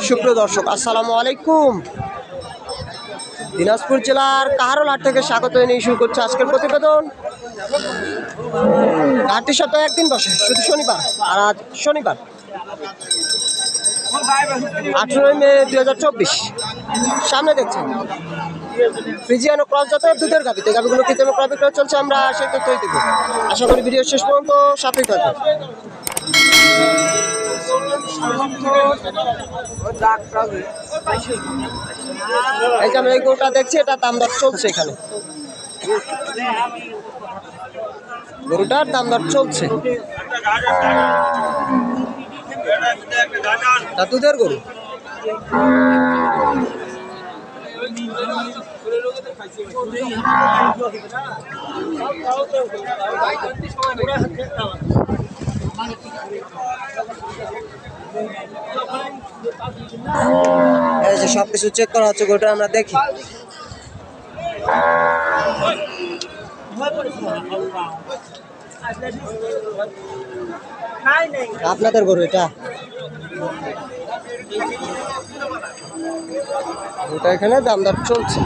সুপ্রিয় দর্শক, আসসালামু আলাইকুম। দিনাজপুর জেলার কাহারোল হাট থেকে স্বাগত নিয়ে শুরু করছে আজকের প্রতিবেদন। হাটটি সপ্তাহে একদিন বসে, শুধু শনিবার। আর আজ শনিবার 18 মে 2024। সামনে দেখছেন ফ্রিজিয়ান ও ক্রস জাতের দুধের গাভী। গাভীগুলো কৃত্রিম ক্রয় বিক্রয় চলছে, আমরা সেই তথ্যই দেব। আশা করি ভিডিও শেষ পর্যন্ত সাথেই থাকবেন। এই যে আমরা এই গরুটা দেখছি, এটা দাম দর চলছে। এখানে গরুটার দাম দর চলছে। দুধের গরু। এই যে সবকিছু চেক করা হচ্ছে, গরুটা আমরা দেখি। আপনাদের গরু এটা? ওটা এখানে দাম দর চলছে।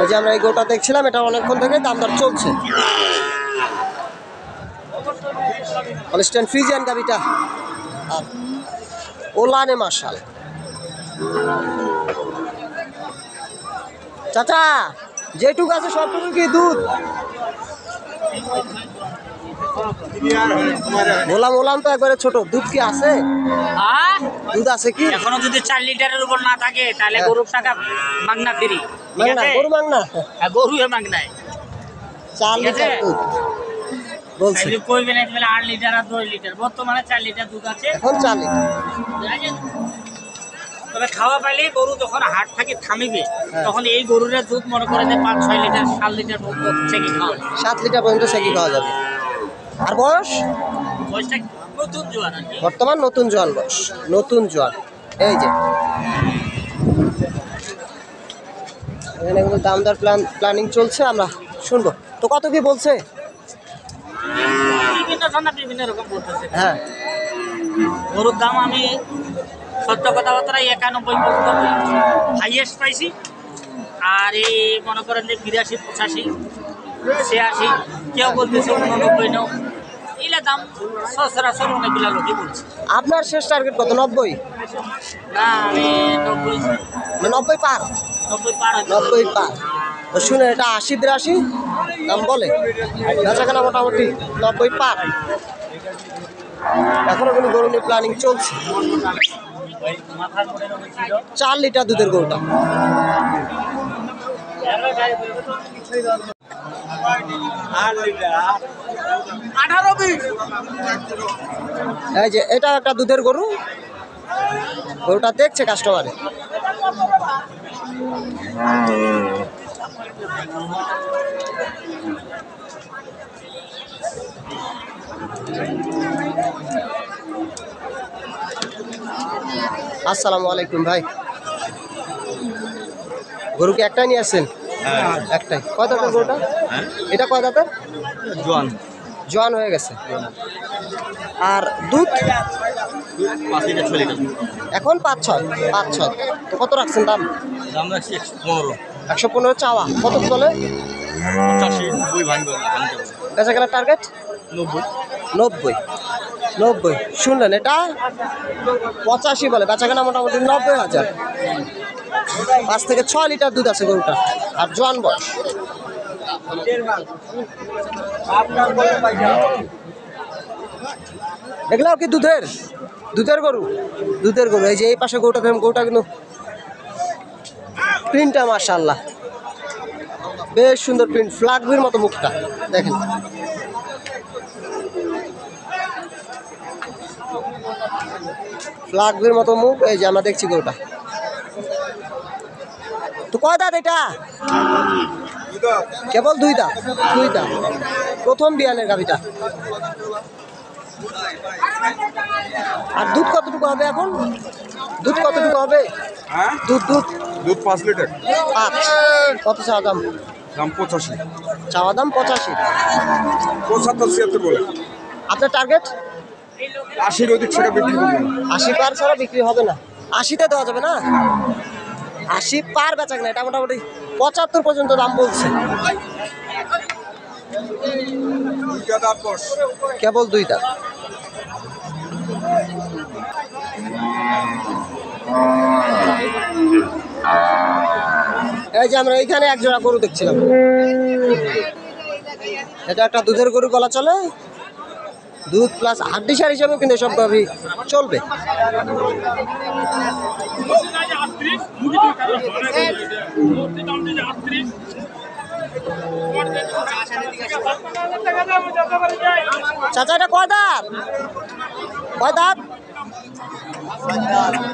এই যে আমরা এই গরুটা দেখছিলাম, এটা অনেকক্ষণ থেকে দাম দর চলছে। হলস্টাইন ফ্রিজিয়ান গাভীটা আর ওলানে মাশাল। চাচা, যেটুকু আছে সবটুকু কি দুধ? বললাম তো একবারে ছোট। দুধ কি আছে? দুধ আছে কি? এখনো যদি 4 লিটারের উপর না থাকে তাহলে গরুর টাকা মাগনা ফ্রি। গরু মাগনা? গরু মাগনায় 4 লিটার দুধ বলছে। কইবেন 8 লিটার আর 10 লিটার, বর্তমানে 4 লিটার দুধ আছে এখন। 4 লিটার তবে খাওয়া পাইলে গরু যখন হাট থেকে থামিবে তখন এই গরুর দুধ মনে করে যে 5-6 লিটার 7 লিটার পর্যন্ত সেকি খাওয়া, 7 লিটার পর্যন্ত সেকি খাওয়া যাবে। আর বয়সটা নতুন জোয়ান আর কি, বর্তমান নতুন জোয়ান বয়স, নতুন জোয়ান। এই যে এখানে কিন্তু দাম দর প্ল্যানিং চলছে, আমরা শুনবো। তো কত কি বলছে? বিভিন্ন রকম বলতেছে। হ্যাঁ, গরুর দাম আমি সত্য কথাবার্তা 91 পর্যন্ত হাইয়েস্ট পাইছি। আর এই মনে করেন যে 82, 85, 86, কেউ বলতেছে 89 নাও, এগুলা দাম সচরাচর অনেকগুলা লোকই বলছে। আপনার শেষ টার্গেট কত? 90? না, আমি 90 পার। 90 পার। 90 পার। তো শুনে এটা 80-82 দাম বলে, বেচাকেনা মোটামুটি 90 পার। এখনো কোনো গরু নিয়ে প্ল্যানিং চলছে। 4 লিটার দুধের গরুটা। এই যে এটা একটা দুধের গরু, গরুটা দেখছে কাস্টমারে। আসসালামু আলাইকুম ভাই। গরু কি একটাই নিয়ে আসছেন? একটাই। কয় দাঁতের গরুটা? এটা কয় দাঁতের? জোয়ান হয়ে গেছে। আর দুধ এখন 5-6। তো কত রাখছেন দাম? 115 চাওয়া। কত চলে? 85 বেচাকেনার টার্গেট 90। শুনলেন, এটা 85 বলে, বেচাকেনা মোটামুটি 90,000। 5 থেকে 6 লিটার দুধ আছে গরুটা, আর জোয়ান বয়স। এগুলাও কি দুধের গরু? দুধের গরু। এই যে এই পাশে গরুটা দেখেন, গরুটা কিন্তু প্রিন্টটা মাশাআল্লাহ বেশ সুন্দর প্রিন্ট, ফ্ল্যাগবির মতো মুখটা দেখেন। ফ্ল্যাগবির মতো মুখ। এই যে আমরা দেখছি গরুটা। তো কয় দাঁত এটা? কেবল 2 দাঁত। প্রথম বিয়ানের গাভিটা। আর দুধ কতটুকু হবে এখন? দুধ কতটুকু হবে? হ্যাঁ দুধ দুধ দুধ 5 লিটার। 5। কত চাওয়া দাম? দাম 85। চাওয়া দাম 85। 75 76 বলে। আপনার টার্গেট? 80 অধিক টাকা বিক্রি করবেন। 80 পার ছাড়া বিক্রি হবে না। 80-তে দেওয়া যাবে না? 80 পার বেচা কিনা, এটা মোটামুটি 75 পর্যন্ত দাম বলছে। দুইটা দাঁত বস। কেবল 2 দাঁত। এই যে আমরা এইখানে এক জোড়া গরু দেখছিলাম, এটা একটা দুধের গরু বলা চলে। দুধ প্লাস হাড্ডি সার হিসাবেও কিন্তু সবভাবেই চলবে। চাচা এটা কয় দাঁত? কয় দাঁত?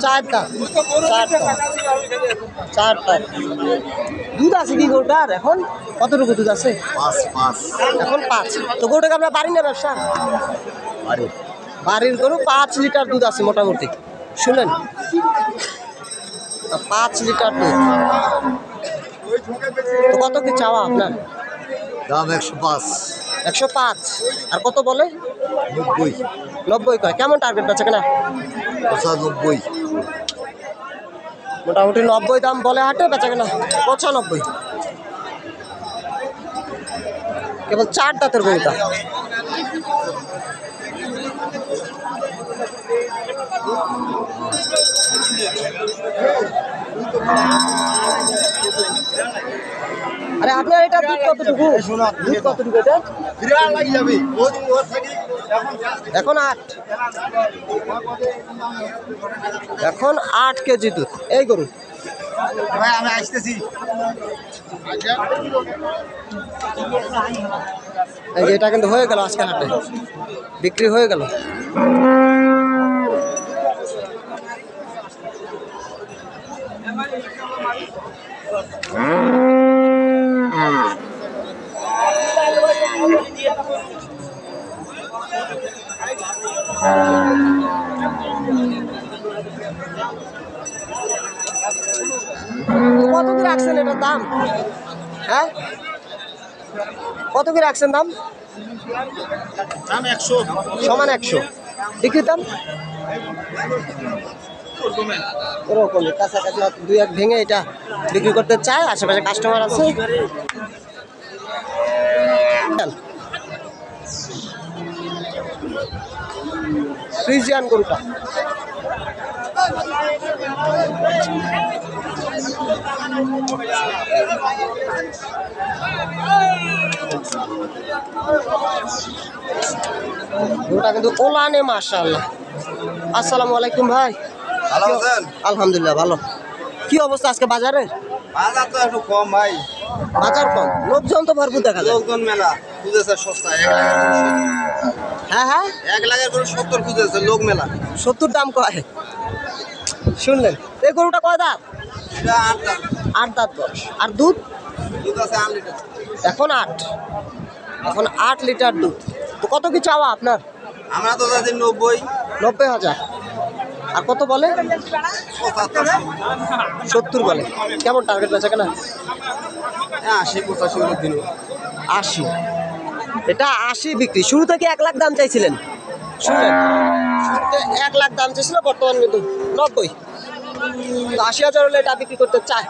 4 দাঁত। 4 দাঁত। দুধ আছে কি গরুটার এখন? কতটুকু দুধ আছে? 5 এখন 5। তো গরুটাকে আপনার বাড়ি না ব্যবসা? বাড়ির গরু 5 লিটার দুধ আছে মোটামুটি। শুনেন, 5 লিটার দুধ। তো কত কি চাওয়া আপনার? দাম 105 105। আর কত বলে? 90 90 কয়। কেমন টার্গেট বেচা কেনা? 95 মোটামুটি 90 দাম বলে হাটে, বেচা কেনা 95। কেবল 4 দাঁতের গরুটা। আরে আপনার এটা দুধ কতটুকু? দুধ কতটুকু এটা? এখন 8। এখন 8 কেজি দুধ এই গরু। ভাই আমি আসতেছি। এই যে এটা কিন্তু হয়ে গেল আজকে হাটে, বিক্রি হয়ে গেল। কত কি রাখছেন এটার দাম? হ্যাঁ, কত কি রাখছেন দাম? দাম 100 সমান 100। বিক্রির দাম ওরকম কাছাকাছি 2-1 ভেঙে এটা বিক্রি করতে চায়। আশেপাশে কাস্টমার আছে। ফ্রিজিয়ান গরুটা গরুটা কিন্তু ওলানে মাশাআল্লাহ। আসসালামু আলাইকুম ভাই। ভালো আছেন? আলহামদুলিল্লাহ ভালো। কি অবস্থা আজকে বাজারে? বাজার তো একটু কম ভাই। বাজার কম, লোকজন তো ভরপুর দেখা যায়। লোকজন মেলা খুঁজেছে সস্তা। 1 লাখের হ্যাঁ হ্যাঁ, 1 লাখের করে 70 খুঁজেছে লোক মেলা। 70 দাম কয় শুনলেন? এই গরুটা কয় দাঁত? এটা 8 দাম। 8 দাঁত বয়স। আর দুধ? দুধ আছে 8 লিটার। এখন 8। এখন 8 লিটার দুধ। তো কত কি চাওয়া আপনার? আমরা তো যাচ্ছি 90 90,000। আর কত বলে? 75 70 বলে। কেমন টার্গেট বেচা কেনা? 80 85 হলো দিন। 80। এটা 80 বিক্রি। শুরু থেকে 1 লাখ দাম চাইছিলেন, শুনলেন? শুরুতে 1 লাখ দাম চাইছিল, বর্তমান কিন্তু 90। তো 80,000 হলে এটা বিক্রি করতে চায়।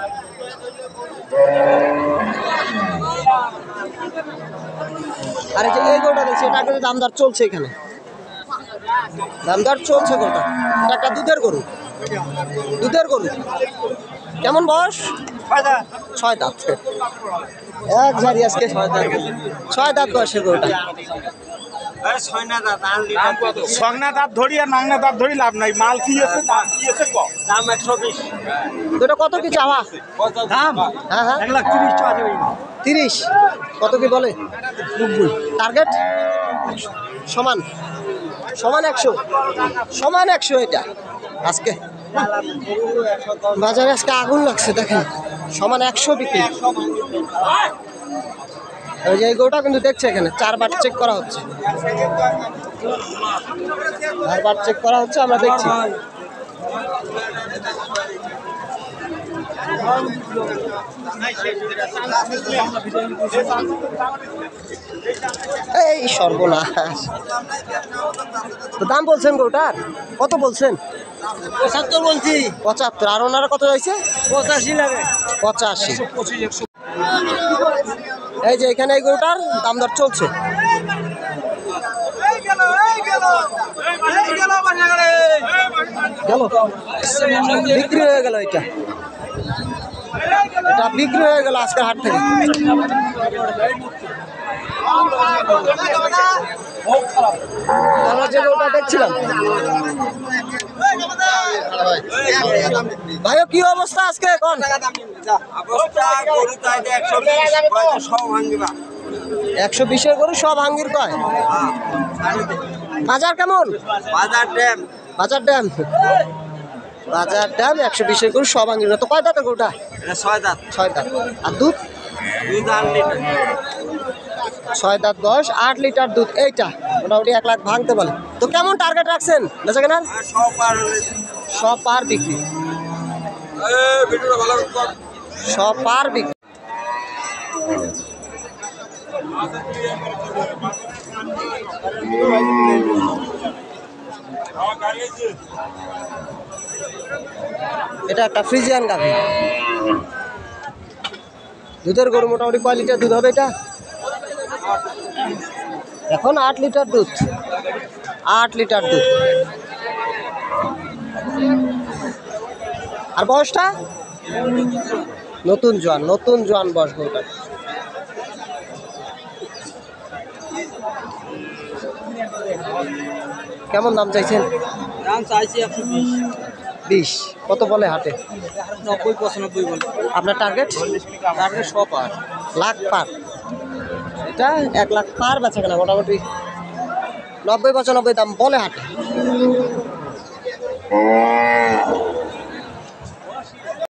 আর এই যে এই গরুটা দেখছি, এটা কিন্তু দামদার চলছে এখানে, দামদার চলছে গরুটা। এটা একটা দুধের গরু। দুধের গরু কেমন বয়স? 6 দাঁত। এক ঝাড়ি আজকে 6 দাঁত বয়সের গরুটা। সংনা দাঁত ধরি আর নাংনা দাঁত ধরি লাভ নাই। মাল কি আছে, দাম কি আছে কম। দাম 120। তো এটা কত কি চাওয়া? দাম হ্যাঁ হ্যাঁ, 1,30,000 টাকা দেবে। 30। কত কি বলে? 90। টার্গেট সমান সমান 100। সমান 100 এটা আজকে বাজারে আজকে আগুন লাগছে দেখেন। সমান 100 বিক্রি। ওই যে এই গরুটা কিন্তু দেখছে এখানে 4 বার চেক করা হচ্ছে। 4 বার চেক করা হচ্ছে, আমরা দেখছি। এই সর্বনাশ, তো দাম বলছেন গরুটার কত বলছেন? 75 বলছি। 75। আর ওনারা কত হয়েছে? 85 লাগে। 85। এই যে এখানে এই গরুটার দাম দর চলছে। গেল, বিক্রি হয়ে গেল। এটা বিক্রি হয়ে গেল আজকের হাট থেকে। আমরা যে গরুটা দেখছিলাম, ভাইও কি অবস্থা আজকে এখন? 120-এর গরু সব হাঙ্গির কয়। বাজার কেমন? বাজার ড্যাম 120-এর গরু সব হাঙ্গির। তো কয় দাঁতের গরুটা? 6 দাঁত। 6 দাঁত। আর দুধ? 6 দাঁত বয়স, 8 লিটার দুধ। এইটা মোটামুটি 1 লাখ ভাঙতে বলে। তো কেমন টার্গেট রাখছেন বেচা কেনার? সব পার বিক্রি, সব পার বিক্রি। এটা একটা ফ্রিজিয়ান গাভী। দুধের গরু মোটামুটি কয় লিটার দুধ হবে এটা? এখন 8 লিটার দুধ। 8 লিটার দুধ। আর বয়সটা? নতুন জোয়ান বয়স গরুটার। কেমন দাম চাইছেন? দাম চাইছি 120। 20। কত বলে হাটে? 90-95 বলে। আপনার টার্গেট? টার্গেট 100 পার। লাখ পার। এটা 1 লাখ পার বেচা কেনা, মোটামুটি 90-95 দাম বলে হাটে।